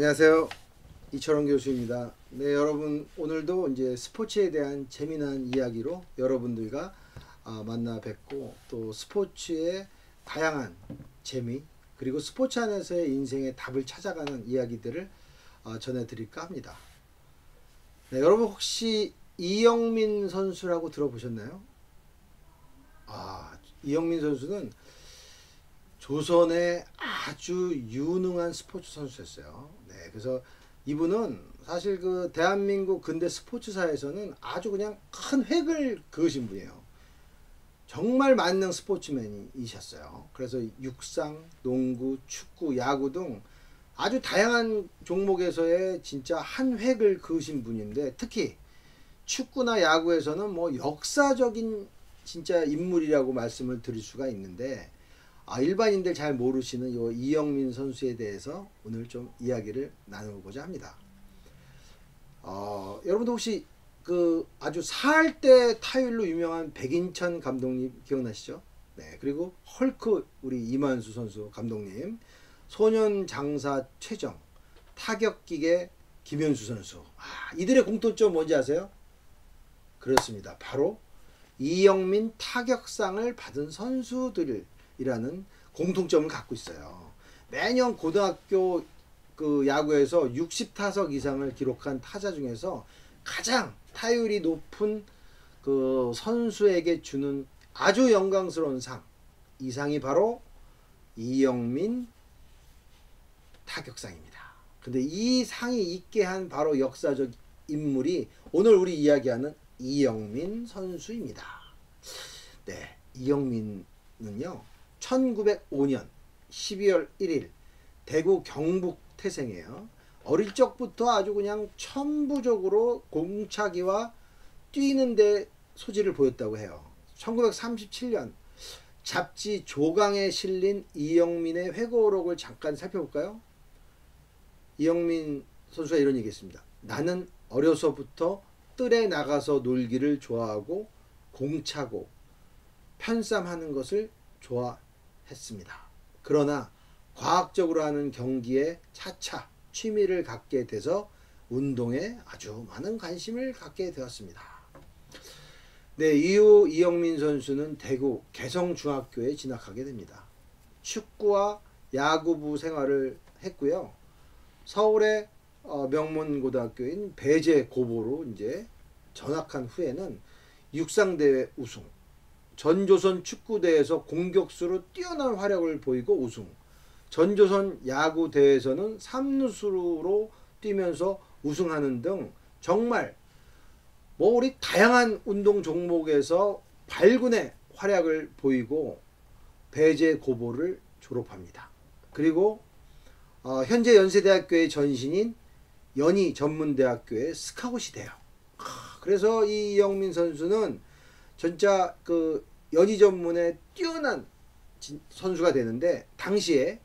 안녕하세요. 이철원 교수입니다. 네, 여러분 오늘도 이제 스포츠에 대한 재미난 이야기로 여러분들과 만나 뵙고 또 스포츠의 다양한 재미 그리고 스포츠 안에서의 인생의 답을 찾아가는 이야기들을 전해드릴까 합니다. 네, 여러분 혹시 이영민 선수라고 들어보셨나요? 이영민 선수는 조선의 아주 유능한 스포츠 선수였어요. 네, 그래서 이분은 사실 그 대한민국 근대 스포츠사에서는 아주 그냥 큰 획을 그으신 분이에요. 정말 만능 스포츠맨이셨어요. 그래서 육상, 농구, 축구, 야구 등 아주 다양한 종목에서의 진짜 한 획을 그으신 분인데, 특히 축구나 야구에서는 뭐 역사적인 진짜 인물이라고 말씀을 드릴 수가 있는데, 일반인들 잘 모르시는 요 이영민 선수에 대해서 오늘 좀 이야기를 나누고자 합니다. 여러분도 혹시 그 아주 사할 때 타율로 유명한 백인천 감독님 기억나시죠? 네, 그리고 헐크 우리 이만수 선수 감독님, 소년 장사 최정, 타격기계 김현수 선수. 이들의 공통점 뭔지 아세요? 그렇습니다. 바로 이영민 타격상을 받은 선수들이라는 공통점을 갖고 있어요. 매년 고등학교 그 야구에서 60타석 이상을 기록한 타자 중에서 가장 타율이 높은 그 선수에게 주는 아주 영광스러운 상, 이 상이 바로 이영민 타격상입니다. 근데 이 상이 있게 한 바로 역사적 인물이 오늘 우리 이야기하는 이영민 선수입니다. 네, 이영민은요 1905년 12월 1일 대구 경북 태생이에요. 어릴 적부터 아주 그냥 천부적으로 공차기와 뛰는 데 소질을 보였다고 해요. 1937년 잡지 조강에 실린 이영민의 회고록을 잠깐 살펴볼까요? 이영민 선수가 이런 얘기했습니다. 나는 어려서부터 뜰에 나가서 놀기를 좋아하고 공차고 편쌈하는 것을 좋아했습니다. 그러나 과학적으로 하는 경기에 차차 취미를 갖게 돼서 운동에 아주 많은 관심을 갖게 되었습니다. 네, 이후 이영민 선수는 대구 개성중학교에 진학하게 됩니다. 축구와 야구부 생활을 했고요. 서울의 명문고등학교인 배제고보로 이제 전학한 후에는 육상대회 우승, 전조선 축구대회에서 공격수로 뛰어난 활약을 보이고 우승, 전조선 야구대회에서는 3루수로 뛰면서 우승하는 등 정말 뭐 우리 다양한 운동 종목에서 발군의 활약을 보이고 배제고보를 졸업합니다. 그리고 현재 연세대학교의 전신인 연희전문대학교의 스카웃이 돼요. 그래서 이영민 선수는 진짜 그 연희전문에 뛰어난 선수가 되는데, 당시에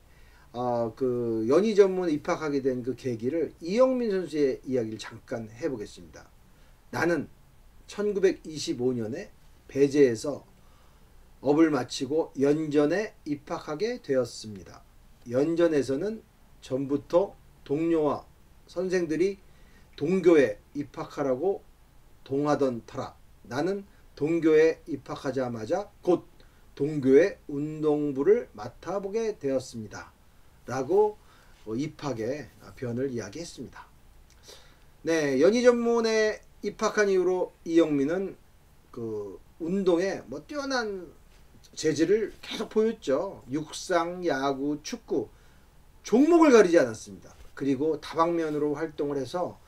그 연희전문 입학하게 된 그 계기를 이영민 선수의 이야기를 잠깐 해보겠습니다. 나는 1925년에 배제에서 업을 마치고 연전에 입학하게 되었습니다. 연전에서는 전부터 동료와 선생들이 동교에 입학하라고 동하던 터라 나는 동교에 입학하자마자 곧 동교의 운동부를 맡아보게 되었습니다. 라고 입학의 변을 이야기했습니다. 네, 연희전문에 입학한 이후로 이영민은 그 운동에 뭐 뛰어난 재질을 계속 보였죠. 육상, 야구, 축구 종목을 가리지 않았습니다. 그리고 다방면으로 활동을 해서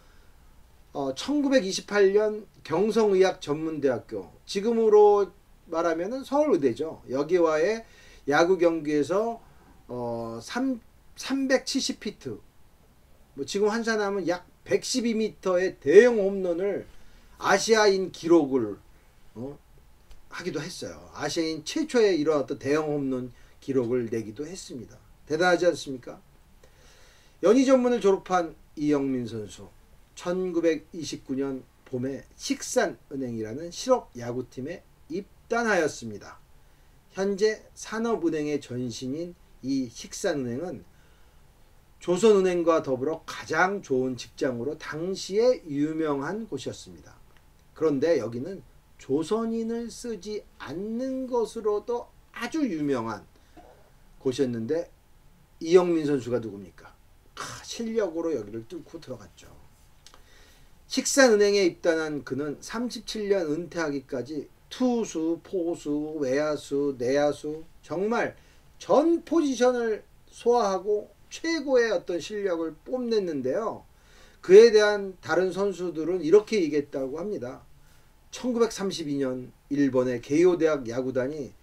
1928년 경성의학전문대학교, 지금으로 말하면 서울의대죠. 여기와의 야구 경기에서 370피트, 뭐 지금 환산하면 약 112m의 대형 홈런을 아시아인 기록을 하기도 했어요. 아시아인 최초의 이런 어떤 대형 홈런 기록을 내기도 했습니다. 대단하지 않습니까? 연희전문을 졸업한 이영민 선수, 1929년 봄에 식산은행이라는 실업 야구팀에 입단하였습니다. 현재 산업은행의 전신인 이 식산은행은 조선은행과 더불어 가장 좋은 직장으로 당시에 유명한 곳이었습니다. 그런데 여기는 조선인을 쓰지 않는 것으로도 아주 유명한 곳이었는데 이영민 선수가 누굽니까? 실력으로 여기를 뚫고 들어갔죠. 식산은행에 입단한 그는 37년 은퇴하기까지 투수, 포수, 외야수, 내야수 정말 전 포지션을 소화하고 최고의 어떤 실력을 뽐냈는데요. 그에 대한 다른 선수들은 이렇게 얘기했다고 합니다. 1932년 일본의 게이오 대학 야구단이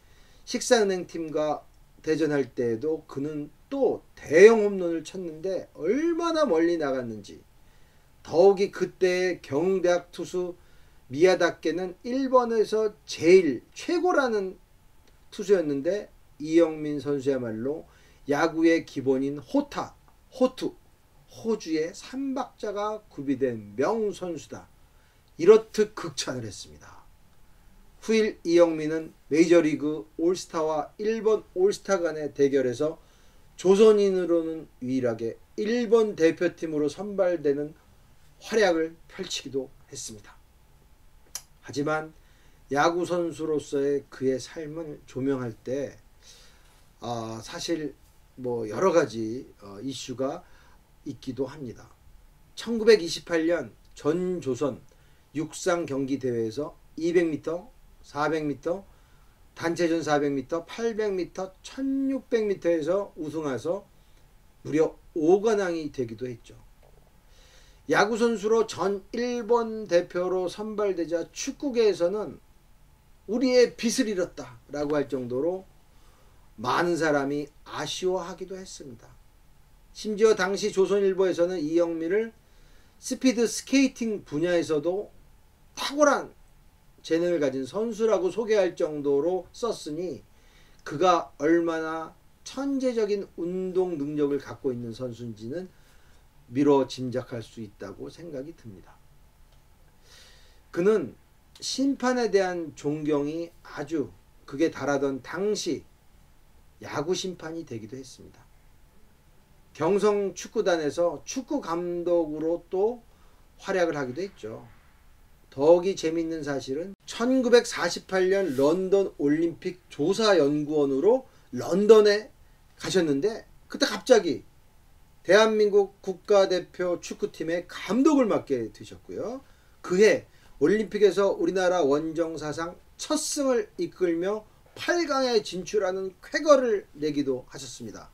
식산은행 팀과 대전할 때에도 그는 또 대형 홈런을 쳤는데 얼마나 멀리 나갔는지, 더욱이 그때의 경대학 투수 미야다케는 일본에서 제일 최고라는 투수였는데 이영민 선수야말로 야구의 기본인 호투, 호주의 삼박자가 구비된 명선수다, 이렇듯 극찬을 했습니다. 후일 이영민은 메이저리그 올스타와 일본 올스타 간의 대결에서 조선인으로는 유일하게 일본 대표팀으로 선발되는 활약을 펼치기도 했습니다. 하지만 야구 선수로서의 그의 삶을 조명할 때 사실 여러 가지 이슈가 있기도 합니다. 1928년 전 조선 육상 경기 대회에서 200m, 400m, 단체전 400m, 800m, 1600m에서 우승해서 무려 5관왕이 되기도 했죠. 야구 선수로 전 일본 대표로 선발되자 축구계에서는 우리의 빛을 잃었다 라고 할 정도로 많은 사람이 아쉬워하기도 했습니다. 심지어 당시 조선일보에서는 이영민을 스피드 스케이팅 분야에서도 탁월한 재능을 가진 선수라고 소개할 정도로 썼으니 그가 얼마나 천재적인 운동 능력을 갖고 있는 선수인지는 미뤄 짐작할 수 있다고 생각이 듭니다. 그는 심판에 대한 존경이 아주 극에 달하던 당시 야구 심판이 되기도 했습니다. 경성 축구단에서 축구 감독으로 또 활약을 하기도 했죠. 더욱이 재미있는 사실은 1948년 런던 올림픽 조사연구원으로 런던에 가셨는데 그때 갑자기 대한민국 국가대표 축구팀의 감독을 맡게 되셨고요. 그해 올림픽에서 우리나라 원정사상 첫 승을 이끌며 8강에 진출하는 쾌거를 내기도 하셨습니다.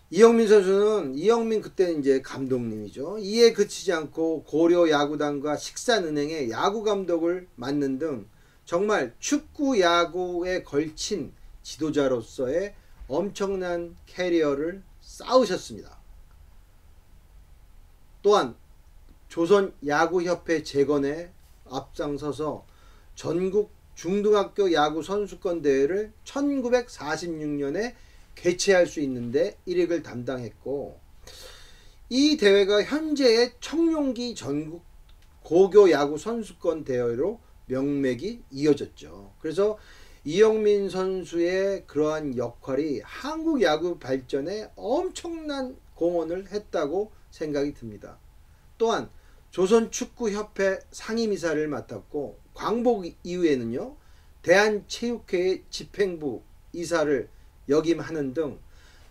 이영민 선수는 그때 이제 감독님이죠. 이에 그치지 않고 고려 야구단과 식산은행의 야구 감독을 맡는 등 정말 축구 야구에 걸친 지도자로서의 엄청난 캐리어를 쌓으셨습니다. 또한 조선야구협회 재건에 앞장서서 전국 중등학교 야구 선수권 대회를 1946년에 개최할 수 있는데 일익을 담당했고, 이 대회가 현재의 청룡기 전국 고교 야구 선수권 대회로 명맥이 이어졌죠. 그래서 이영민 선수의 그러한 역할이 한국 야구 발전에 엄청난 공헌을 했다고 생각이 듭니다. 또한 조선축구협회 상임이사를 맡았고 광복 이후에는요 대한체육회의 집행부 이사를 역임하는 등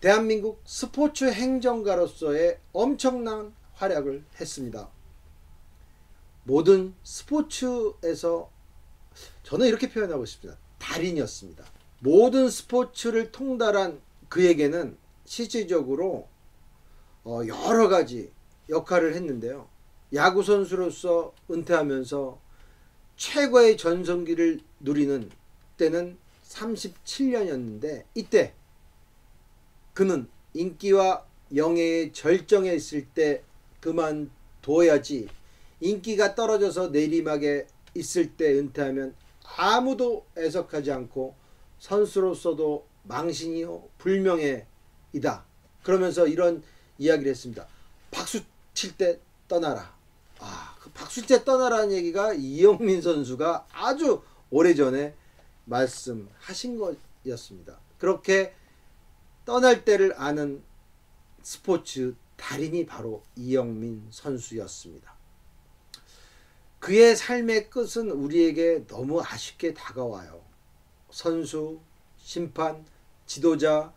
대한민국 스포츠 행정가로서의 엄청난 활약을 했습니다. 모든 스포츠에서 저는 이렇게 표현하고 싶습니다. 달인이었습니다. 모든 스포츠를 통달한 그에게는 실질적으로 여러 가지 역할을 했는데요. 야구 선수로서 은퇴하면서 최고의 전성기를 누리는 때는 37년이었는데 이때 그는 인기와 영예의 절정에 있을 때 그만둬야지, 인기가 떨어져서 내리막에 있을 때 은퇴하면 아무도 애석하지 않고 선수로서도 망신이요 불명예이다. 그러면서 이런 이야기를 했습니다. 박수 칠 때 떠나라. 그 박수 칠 때 떠나라는 얘기가 이영민 선수가 아주 오래전에 말씀하신 것이었습니다. 그렇게 떠날 때를 아는 스포츠 달인이 바로 이영민 선수였습니다. 그의 삶의 끝은 우리에게 너무 아쉽게 다가와요. 선수, 심판, 지도자,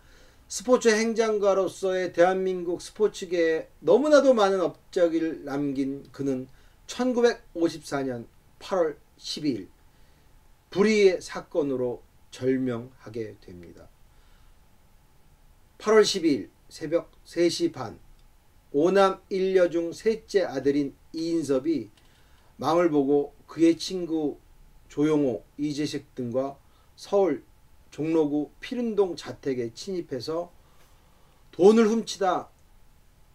스포츠 행장가로서의 대한민국 스포츠계에 너무나도 많은 업적을 남긴 그는 1954년 8월 12일 불의의 사건으로 절명하게 됩니다. 8월 12일 새벽 3시 반 5남 1녀 중 셋째 아들인 이인섭이 망을 보고 그의 친구 조용호, 이재식 등과 서울 종로구 필운동 자택에 침입해서 돈을 훔치다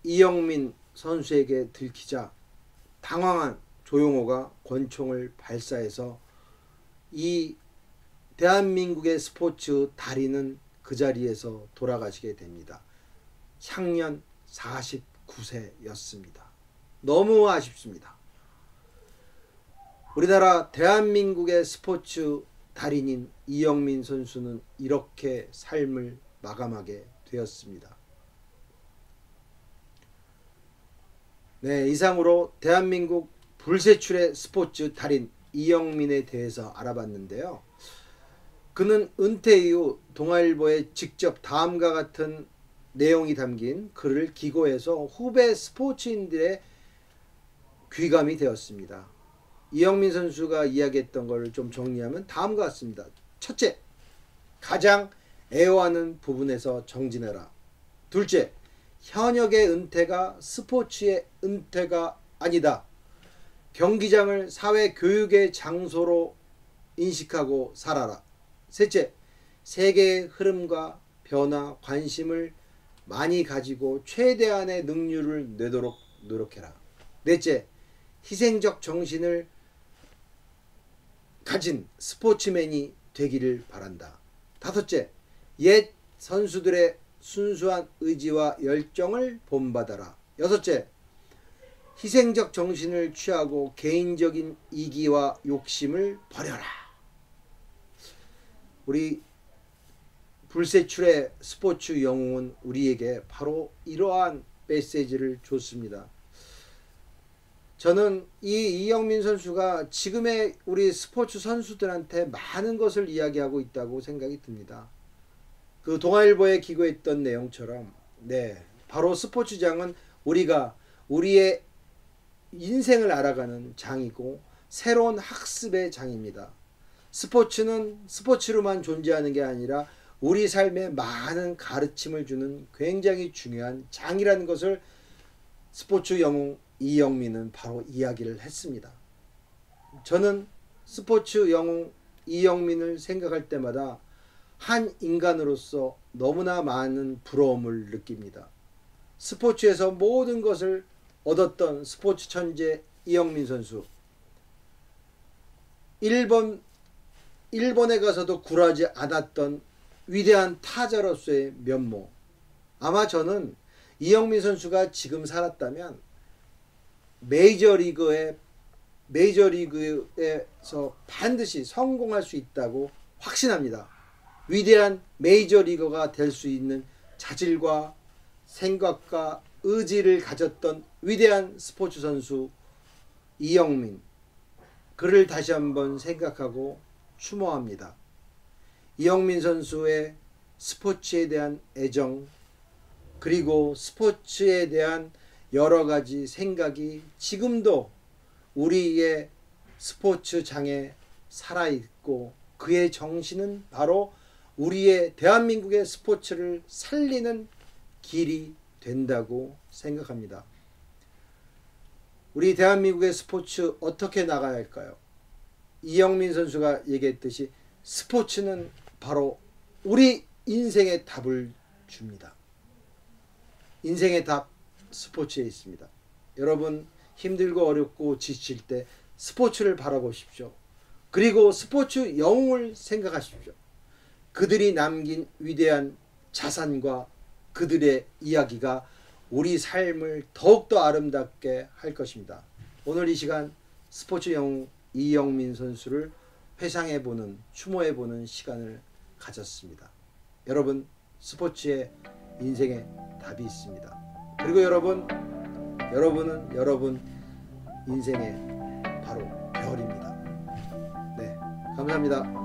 이영민 선수에게 들키자 당황한 조용호가 권총을 발사해서 이 대한민국의 스포츠 달인은 그 자리에서 돌아가시게 됩니다. 향년 49세였습니다. 너무 아쉽습니다. 우리나라 대한민국의 스포츠 달인인 이영민 선수는 이렇게 삶을 마감하게 되었습니다. 네, 이상으로 대한민국 불세출의 스포츠 달인 이영민에 대해서 알아봤는데요. 그는 은퇴 이후 동아일보에 직접 다음과 같은 내용이 담긴 글을 기고해서 후배 스포츠인들의 귀감이 되었습니다. 이영민 선수가 이야기했던 것을 좀 정리하면 다음과 같습니다. 첫째, 가장 애호하는 부분에서 정진해라. 둘째, 현역의 은퇴가 스포츠의 은퇴가 아니다. 경기장을 사회교육의 장소로 인식하고 살아라. 셋째, 세계의 흐름과 변화, 관심을 많이 가지고 최대한의 능률을 내도록 노력해라. 넷째, 희생적 정신을 가진 스포츠맨이 되기를 바란다. 다섯째, 옛 선수들의 순수한 의지와 열정을 본받아라. 여섯째, 희생적 정신을 취하고 개인적인 이기와 욕심을 버려라. 우리 불세출의 스포츠 영웅은 우리에게 바로 이러한 메시지를 줬습니다. 저는 이 이영민 선수가 지금의 우리 스포츠 선수들한테 많은 것을 이야기하고 있다고 생각이 듭니다. 그 동아일보에 기고했던 내용처럼 바로 스포츠장은 우리가 우리의 인생을 알아가는 장이고 새로운 학습의 장입니다. 스포츠는 스포츠로만 존재하는 게 아니라 우리 삶에 많은 가르침을 주는 굉장히 중요한 장이라는 것을 스포츠 영웅 이영민은 바로 이야기를 했습니다. 저는 스포츠 영웅 이영민을 생각할 때마다 한 인간으로서 너무나 많은 부러움을 느낍니다. 스포츠에서 모든 것을 얻었던 스포츠 천재 이영민 선수. 일본에 가서도 굴하지 않았던 위대한 타자로서의 면모. 아마 저는 이영민 선수가 지금 살았다면 메이저리그에서 반드시 성공할 수 있다고 확신합니다. 위대한 메이저리거가 될 수 있는 자질과 생각과 의지를 가졌던 위대한 스포츠 선수 이영민. 그를 다시 한번 생각하고 추모합니다. 이영민 선수의 스포츠에 대한 애정, 그리고 스포츠에 대한 여러 가지 생각이 지금도 우리의 스포츠장에 살아있고 그의 정신은 바로 우리의 대한민국의 스포츠를 살리는 길이 된다고 생각합니다. 우리 대한민국의 스포츠 어떻게 나가야 할까요? 이영민 선수가 얘기했듯이 스포츠는 바로 우리 인생의 답을 줍니다. 인생의 답 스포츠에 있습니다. 여러분 힘들고 어렵고 지칠 때 스포츠를 바라보십시오. 그리고 스포츠 영웅을 생각하십시오. 그들이 남긴 위대한 자산과 그들의 이야기가 우리 삶을 더욱더 아름답게 할 것입니다. 오늘 이 시간 스포츠 영웅 이영민 선수를 회상해보는, 추모해보는 시간을 가졌습니다. 여러분, 스포츠에 인생의 답이 있습니다. 그리고 여러분은 여러분 인생의 바로 별입니다. 네, 감사합니다.